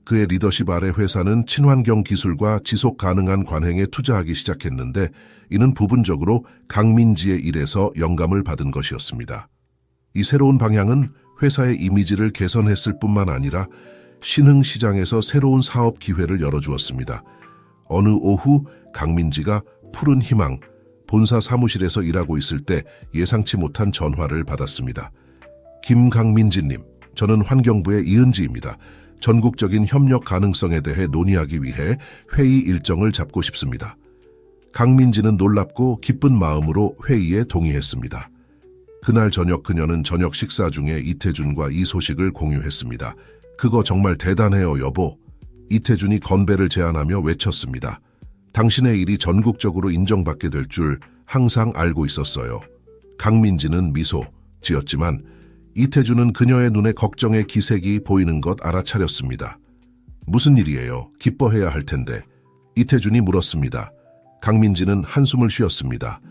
그의 리더십 아래 회사는 친환경 기술과 지속 가능한 관행에 투자하기 시작했는데 이는 부분적으로 강민지의 일에서 영감을 받은 것이었습니다. 이 새로운 방향은 회사의 이미지를 개선했을 뿐만 아니라 신흥시장에서 새로운 사업 기회를 열어주었습니다. 어느 오후 강민지가 푸른 희망, 본사 사무실에서 일하고 있을 때 예상치 못한 전화를 받았습니다. 김강민지님, 저는 환경부의 이은지입니다. 전국적인 협력 가능성에 대해 논의하기 위해 회의 일정을 잡고 싶습니다. 강민지는 놀랍고 기쁜 마음으로 회의에 동의했습니다. 그날 저녁 그녀는 저녁 식사 중에 이태준과 이 소식을 공유했습니다. 그거 정말 대단해요, 여보. 이태준이 건배를 제안하며 외쳤습니다. 당신의 일이 전국적으로 인정받게 될 줄 항상 알고 있었어요. 강민지는 미소 지었지만 이태준은 그녀의 눈에 걱정의 기색이 보이는 것 알아차렸습니다. 무슨 일이에요? 기뻐해야 할 텐데. 이태준이 물었습니다. 강민지는 한숨을 쉬었습니다.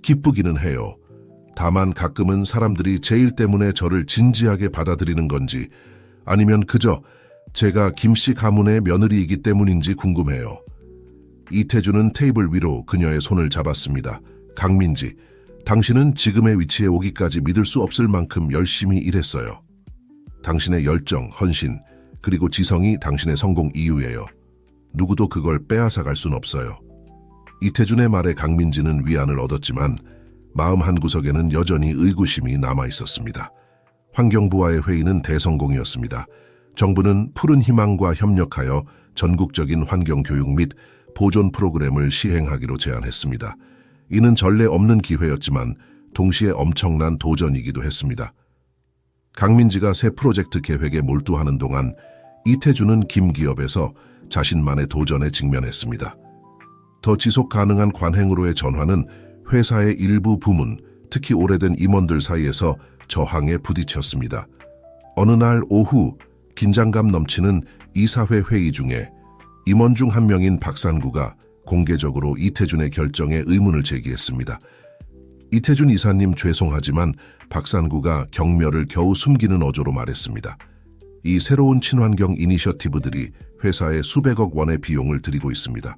기쁘기는 해요. 다만 가끔은 사람들이 제 일 때문에 저를 진지하게 받아들이는 건지 아니면 그저 제가 김씨 가문의 며느리이기 때문인지 궁금해요. 이태준은 테이블 위로 그녀의 손을 잡았습니다. 강민지, 당신은 지금의 위치에 오기까지 믿을 수 없을 만큼 열심히 일했어요. 당신의 열정, 헌신, 그리고 지성이 당신의 성공 이유예요. 누구도 그걸 빼앗아갈 순 없어요. 이태준의 말에 강민지는 위안을 얻었지만 마음 한구석에는 여전히 의구심이 남아있었습니다. 환경부와의 회의는 대성공이었습니다. 정부는 푸른 희망과 협력하여 전국적인 환경교육 및 보존 프로그램을 시행하기로 제안했습니다. 이는 전례 없는 기회였지만 동시에 엄청난 도전이기도 했습니다. 강민지가 새 프로젝트 계획에 몰두하는 동안 이태준은 김기업에서 자신만의 도전에 직면했습니다. 더 지속 가능한 관행으로의 전환은 회사의 일부 부문, 특히 오래된 임원들 사이에서 저항에 부딪혔습니다. 어느 날 오후 긴장감 넘치는 이사회 회의 중에 임원 중 한 명인 박산구가 공개적으로 이태준의 결정에 의문을 제기했습니다. 이태준 이사님 죄송하지만 박산구가 경멸을 겨우 숨기는 어조로 말했습니다. 이 새로운 친환경 이니셔티브들이 회사에 수백억 원의 비용을 들이고 있습니다.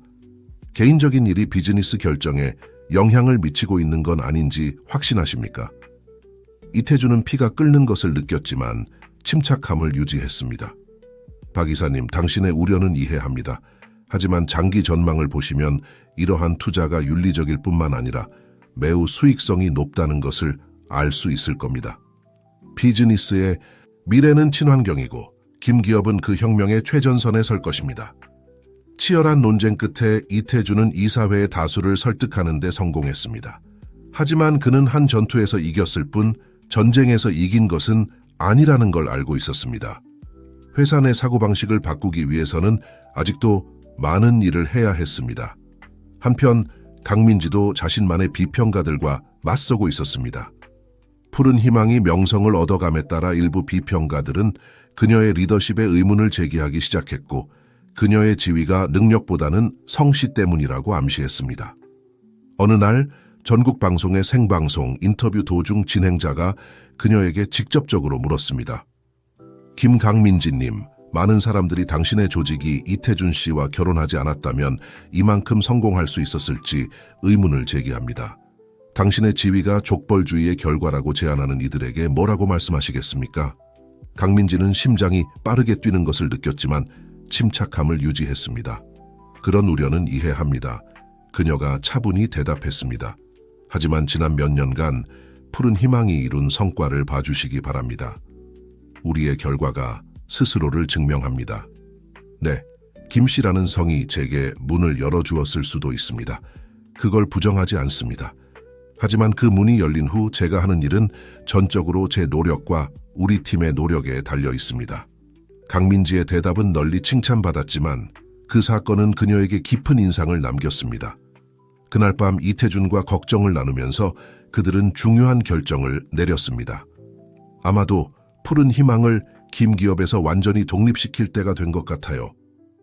개인적인 일이 비즈니스 결정에 영향을 미치고 있는 건 아닌지 확신하십니까? 이태준은 피가 끓는 것을 느꼈지만 침착함을 유지했습니다. 박 이사님, 당신의 우려는 이해합니다. 하지만 장기 전망을 보시면 이러한 투자가 윤리적일 뿐만 아니라 매우 수익성이 높다는 것을 알 수 있을 겁니다. 비즈니스의 미래는 친환경이고 김기업은 그 혁명의 최전선에 설 것입니다. 치열한 논쟁 끝에 이태준은 이사회의 다수를 설득하는 데 성공했습니다. 하지만 그는 한 전투에서 이겼을 뿐 전쟁에서 이긴 것은 아니라는 걸 알고 있었습니다. 회사 내 사고방식을 바꾸기 위해서는 아직도 많은 일을 해야 했습니다. 한편 강민지도 자신만의 비평가들과 맞서고 있었습니다. 푸른 희망이 명성을 얻어감에 따라 일부 비평가들은 그녀의 리더십에 의문을 제기하기 시작했고 그녀의 지위가 능력보다는 성씨 때문이라고 암시했습니다. 어느 날 전국 방송의 생방송 인터뷰 도중 진행자가 그녀에게 직접적으로 물었습니다. 김강민지님, 많은 사람들이 당신의 조직이 이태준 씨와 결혼하지 않았다면 이만큼 성공할 수 있었을지 의문을 제기합니다. 당신의 지위가 족벌주의의 결과라고 제안하는 이들에게 뭐라고 말씀하시겠습니까? 강민지는 심장이 빠르게 뛰는 것을 느꼈지만 침착함을 유지했습니다. 그런 우려는 이해합니다. 그녀가 차분히 대답했습니다. 하지만 지난 몇 년간 푸른 희망이 이룬 성과를 봐주시기 바랍니다. 우리의 결과가 스스로를 증명합니다. 네, 김 씨라는 성이 제게 문을 열어주었을 수도 있습니다. 그걸 부정하지 않습니다. 하지만 그 문이 열린 후 제가 하는 일은 전적으로 제 노력과 우리 팀의 노력에 달려 있습니다. 강민지의 대답은 널리 칭찬받았지만 그 사건은 그녀에게 깊은 인상을 남겼습니다. 그날 밤 이태준과 걱정을 나누면서 그들은 중요한 결정을 내렸습니다. 아마도 푸른 희망을 김기업에서 완전히 독립시킬 때가 된 것 같아요.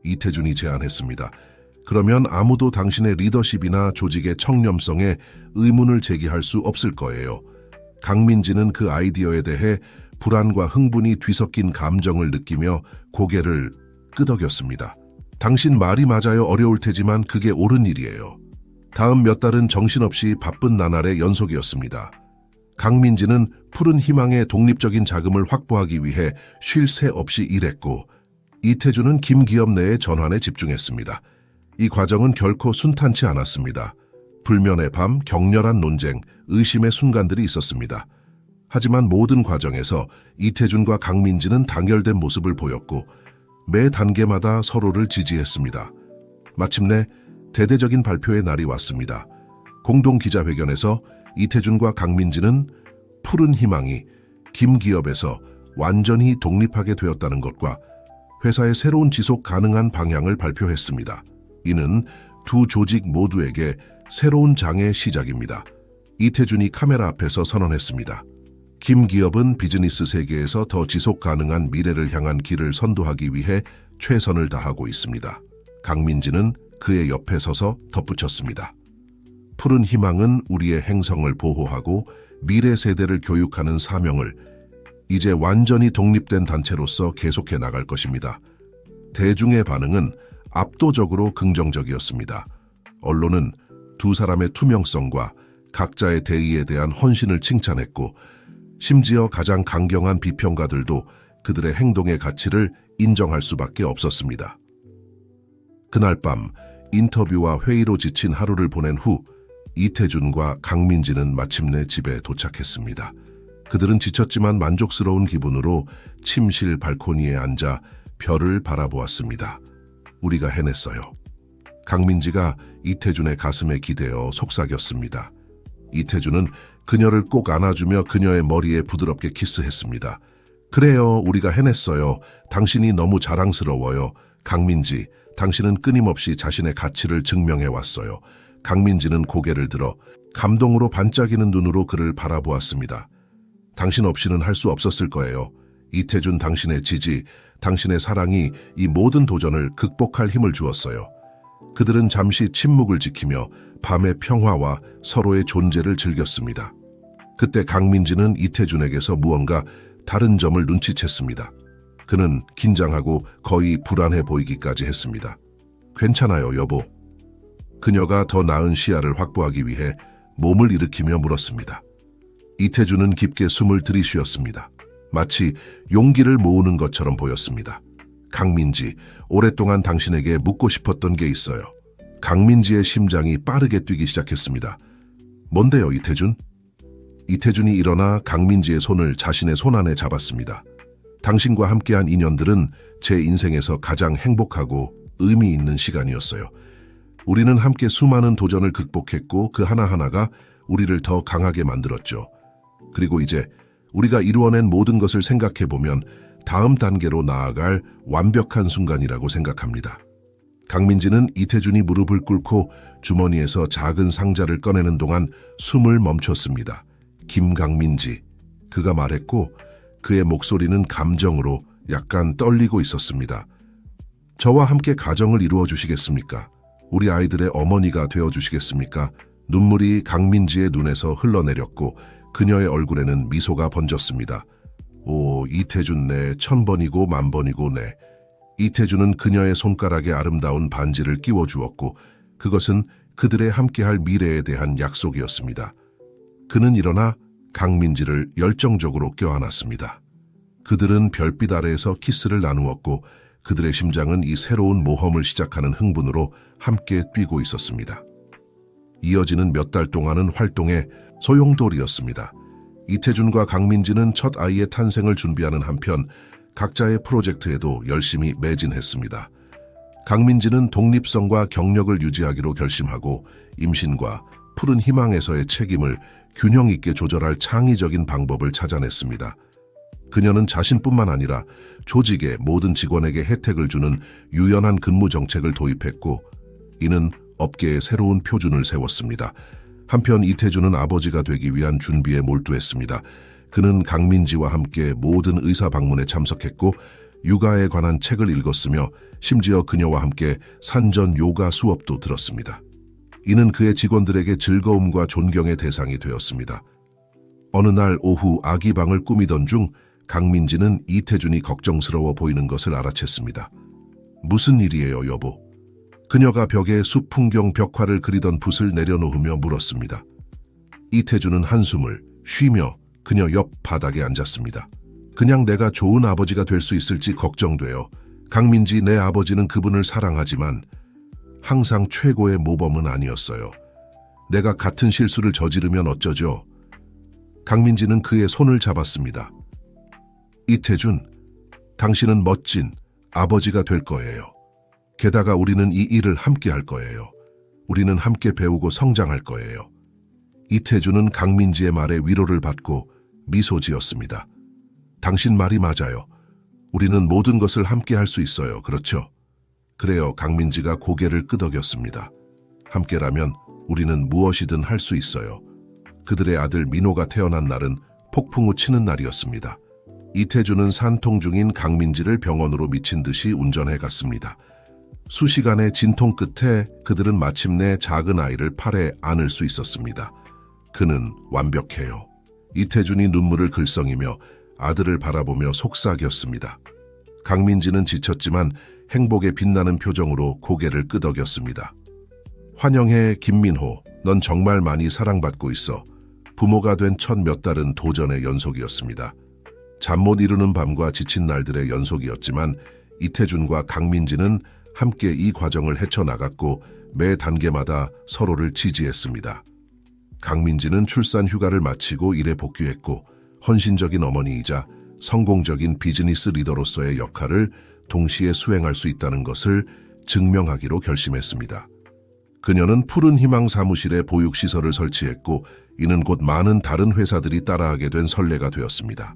이태준이 제안했습니다. 그러면 아무도 당신의 리더십이나 조직의 청렴성에 의문을 제기할 수 없을 거예요. 강민지는 그 아이디어에 대해 불안과 흥분이 뒤섞인 감정을 느끼며 고개를 끄덕였습니다. 당신 말이 맞아요. 어려울 테지만 그게 옳은 일이에요. 다음 몇 달은 정신없이 바쁜 나날의 연속이었습니다. 강민지는 푸른 희망의 독립적인 자금을 확보하기 위해 쉴 새 없이 일했고 이태준은 김기업 내의 전환에 집중했습니다. 이 과정은 결코 순탄치 않았습니다. 불면의 밤, 격렬한 논쟁, 의심의 순간들이 있었습니다. 하지만 모든 과정에서 이태준과 강민지는 단결된 모습을 보였고 매 단계마다 서로를 지지했습니다. 마침내 대대적인 발표의 날이 왔습니다. 공동 기자회견에서 이태준과 강민지는 푸른 희망이 김기업에서 완전히 독립하게 되었다는 것과 회사의 새로운 지속 가능한 방향을 발표했습니다. 이는 두 조직 모두에게 새로운 장의 시작입니다. 이태준이 카메라 앞에서 선언했습니다. 김기업은 비즈니스 세계에서 더 지속 가능한 미래를 향한 길을 선도하기 위해 최선을 다하고 있습니다. 강민지는 그의 옆에 서서 덧붙였습니다. 푸른 희망은 우리의 행성을 보호하고 미래 세대를 교육하는 사명을 이제 완전히 독립된 단체로서 계속해 나갈 것입니다. 대중의 반응은 압도적으로 긍정적이었습니다. 언론은 두 사람의 투명성과 각자의 대의에 대한 헌신을 칭찬했고 심지어 가장 강경한 비평가들도 그들의 행동의 가치를 인정할 수밖에 없었습니다. 그날 밤 인터뷰와 회의로 지친 하루를 보낸 후 이태준과 강민지는 마침내 집에 도착했습니다. 그들은 지쳤지만 만족스러운 기분으로 침실 발코니에 앉아 별을 바라보았습니다. 우리가 해냈어요. 강민지가 이태준의 가슴에 기대어 속삭였습니다. 이태준은 그녀를 꼭 안아주며 그녀의 머리에 부드럽게 키스했습니다. 그래요, 우리가 해냈어요. 당신이 너무 자랑스러워요. 강민지, 당신은 끊임없이 자신의 가치를 증명해왔어요. 강민지는 고개를 들어 감동으로 반짝이는 눈으로 그를 바라보았습니다. 당신 없이는 할 수 없었을 거예요. 이태준, 당신의 지지, 당신의 사랑이 이 모든 도전을 극복할 힘을 주었어요. 그들은 잠시 침묵을 지키며 밤의 평화와 서로의 존재를 즐겼습니다. 그때 강민지는 이태준에게서 무언가 다른 점을 눈치챘습니다. 그는 긴장하고 거의 불안해 보이기까지 했습니다. 괜찮아요, 여보. 그녀가 더 나은 시야를 확보하기 위해 몸을 일으키며 물었습니다. 이태준은 깊게 숨을 들이쉬었습니다. 마치 용기를 모으는 것처럼 보였습니다. 강민지, 오랫동안 당신에게 묻고 싶었던 게 있어요. 강민지의 심장이 빠르게 뛰기 시작했습니다. 뭔데요, 이태준? 이태준이 일어나 강민지의 손을 자신의 손안에 잡았습니다. 당신과 함께한 인연들은 제 인생에서 가장 행복하고 의미 있는 시간이었어요. 우리는 함께 수많은 도전을 극복했고 그 하나하나가 우리를 더 강하게 만들었죠. 그리고 이제 우리가 이루어낸 모든 것을 생각해보면 다음 단계로 나아갈 완벽한 순간이라고 생각합니다. 강민지는 이태준이 무릎을 꿇고 주머니에서 작은 상자를 꺼내는 동안 숨을 멈췄습니다. 김강민지, 그가 말했고 그의 목소리는 감정으로 약간 떨리고 있었습니다. 저와 함께 가정을 이루어 주시겠습니까? 우리 아이들의 어머니가 되어 주시겠습니까? 눈물이 강민지의 눈에서 흘러내렸고 그녀의 얼굴에는 미소가 번졌습니다. 오, 이태준, 네, 1000번이고 10,000번이고 네. 이태준은 그녀의 손가락에 아름다운 반지를 끼워주었고 그것은 그들의 함께할 미래에 대한 약속이었습니다. 그는 일어나 강민지를 열정적으로 껴안았습니다. 그들은 별빛 아래에서 키스를 나누었고 그들의 심장은 이 새로운 모험을 시작하는 흥분으로 함께 뛰고 있었습니다. 이어지는 몇 달 동안은 활동의 소용돌이였습니다. 이태준과 강민지는 첫 아이의 탄생을 준비하는 한편 각자의 프로젝트에도 열심히 매진했습니다. 강민지는 독립성과 경력을 유지하기로 결심하고 임신과 푸른 희망에서의 책임을 균형 있게 조절할 창의적인 방법을 찾아냈습니다. 그녀는 자신뿐만 아니라 조직의 모든 직원에게 혜택을 주는 유연한 근무 정책을 도입했고 이는 업계의 새로운 표준을 세웠습니다. 한편 이태준은 아버지가 되기 위한 준비에 몰두했습니다. 그는 강민지와 함께 모든 의사 방문에 참석했고 육아에 관한 책을 읽었으며 심지어 그녀와 함께 산전 요가 수업도 들었습니다. 이는 그의 직원들에게 즐거움과 존경의 대상이 되었습니다. 어느 날 오후 아기 방을 꾸미던 중 강민지는 이태준이 걱정스러워 보이는 것을 알아챘습니다. 무슨 일이에요, 여보? 그녀가 벽에 숲 풍경 벽화를 그리던 붓을 내려놓으며 물었습니다. 이태준은 한숨을 쉬며 그녀 옆 바닥에 앉았습니다. 그냥 내가 좋은 아버지가 될 수 있을지 걱정돼요. 강민지, 내 아버지는 그분을 사랑하지만 항상 최고의 모범은 아니었어요. 내가 같은 실수를 저지르면 어쩌죠? 강민지는 그의 손을 잡았습니다. 이태준, 당신은 멋진 아버지가 될 거예요. 게다가 우리는 이 일을 함께 할 거예요. 우리는 함께 배우고 성장할 거예요. 이태준은 강민지의 말에 위로를 받고 미소 지었습니다. 당신 말이 맞아요. 우리는 모든 것을 함께 할 수 있어요. 그렇죠? 그래요. 강민지가 고개를 끄덕였습니다. 함께라면 우리는 무엇이든 할 수 있어요. 그들의 아들 민호가 태어난 날은 폭풍우 치는 날이었습니다. 이태준은 산통 중인 강민지를 병원으로 미친 듯이 운전해 갔습니다. 수시간의 진통 끝에 그들은 마침내 작은 아이를 팔에 안을 수 있었습니다. 그는 완벽해요. 이태준이 눈물을 글썽이며 아들을 바라보며 속삭였습니다. 강민지는 지쳤지만 행복에 빛나는 표정으로 고개를 끄덕였습니다. 환영해, 김민호. 넌 정말 많이 사랑받고 있어. 부모가 된 첫 몇 달은 도전의 연속이었습니다. 잠 못 이루는 밤과 지친 날들의 연속이었지만 이태준과 강민지는 함께 이 과정을 헤쳐나갔고 매 단계마다 서로를 지지했습니다. 강민지는 출산 휴가를 마치고 일에 복귀했고 헌신적인 어머니이자 성공적인 비즈니스 리더로서의 역할을 동시에 수행할 수 있다는 것을 증명하기로 결심했습니다. 그녀는 푸른 희망 사무실에 보육시설을 설치했고 이는 곧 많은 다른 회사들이 따라하게 된 선례가 되었습니다.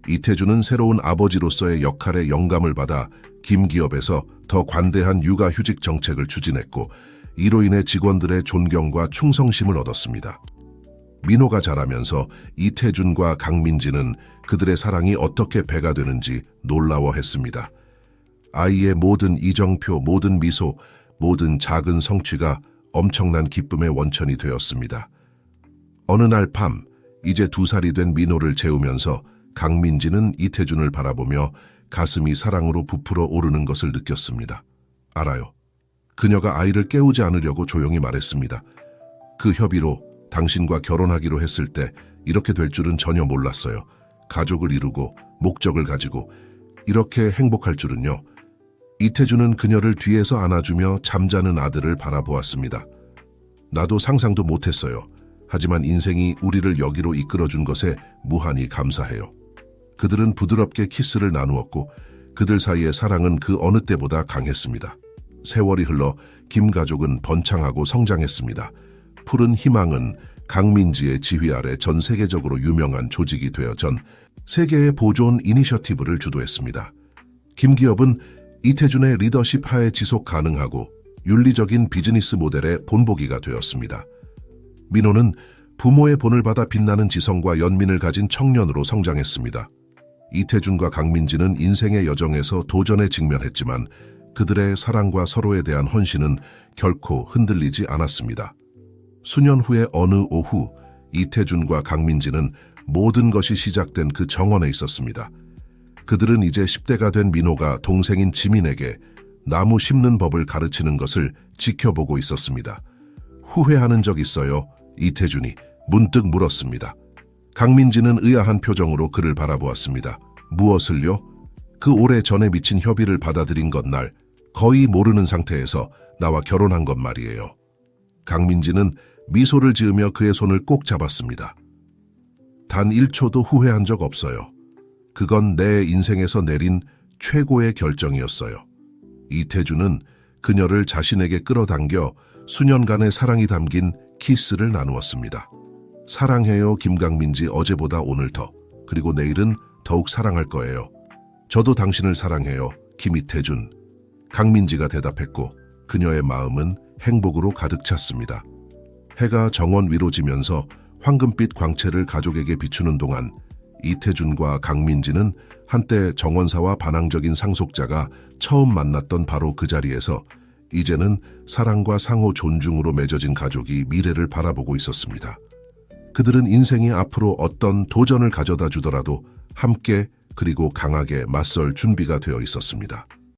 이태준은 새로운 아버지로서의 역할에 영감을 받아 김기업에서 더 관대한 육아휴직 정책을 추진했고 이로 인해 직원들의 존경과 충성심을 얻었습니다. 민호가 자라면서 이태준과 강민지는 그들의 사랑이 어떻게 배가 되는지 놀라워했습니다. 아이의 모든 이정표, 모든 미소, 모든 작은 성취가 엄청난 기쁨의 원천이 되었습니다. 어느 날 밤, 이제 2살이 된 민호를 재우면서 강민지는 이태준을 바라보며 가슴이 사랑으로 부풀어 오르는 것을 느꼈습니다. 알아요. 그녀가 아이를 깨우지 않으려고 조용히 말했습니다. 그 협의로 당신과 결혼하기로 했을 때 이렇게 될 줄은 전혀 몰랐어요. 가족을 이루고 목적을 가지고 이렇게 행복할 줄은요. 이태준은 그녀를 뒤에서 안아주며 잠자는 아들을 바라보았습니다. 나도 상상도 못했어요. 하지만 인생이 우리를 여기로 이끌어준 것에 무한히 감사해요. 그들은 부드럽게 키스를 나누었고 그들 사이의 사랑은 그 어느 때보다 강했습니다. 세월이 흘러 김 가족은 번창하고 성장했습니다. 푸른 희망은 강민지의 지휘 아래 전 세계적으로 유명한 조직이 되어 전 세계의 보존 이니셔티브를 주도했습니다. 김기업은 이태준의 리더십 하에 지속 가능하고 윤리적인 비즈니스 모델의 본보기가 되었습니다. 민호는 부모의 본을 받아 빛나는 지성과 연민을 가진 청년으로 성장했습니다. 이태준과 강민지는 인생의 여정에서 도전에 직면했지만 그들의 사랑과 서로에 대한 헌신은 결코 흔들리지 않았습니다. 수년 후의 어느 오후, 이태준과 강민지는 모든 것이 시작된 그 정원에 있었습니다. 그들은 이제 10대가 된 민호가 동생인 지민에게 나무 심는 법을 가르치는 것을 지켜보고 있었습니다. 후회하는 적 있어요? 이태준이 문득 물었습니다. 강민지는 의아한 표정으로 그를 바라보았습니다. 무엇을요? 그 오래전에 미친 협의를 받아들인 것날 거의 모르는 상태에서 나와 결혼한 것 말이에요. 강민지는 미소를 지으며 그의 손을 꼭 잡았습니다. 단 1초도 후회한 적 없어요. 그건 내 인생에서 내린 최고의 결정이었어요. 이태준은 그녀를 자신에게 끌어당겨 수년간의 사랑이 담긴 키스를 나누었습니다. 사랑해요, 김강민지. 어제보다 오늘 더, 그리고 내일은 더욱 사랑할 거예요. 저도 당신을 사랑해요, 김이태준. 강민지가 대답했고 그녀의 마음은 행복으로 가득 찼습니다. 해가 정원 위로 지면서 황금빛 광채를 가족에게 비추는 동안 이태준과 강민지는 한때 정원사와 반항적인 상속자가 처음 만났던 바로 그 자리에서 이제는 사랑과 상호 존중으로 맺어진 가족이 미래를 바라보고 있었습니다. 그들은 인생이 앞으로 어떤 도전을 가져다 주더라도 함께 그리고 강하게 맞설 준비가 되어 있었습니다.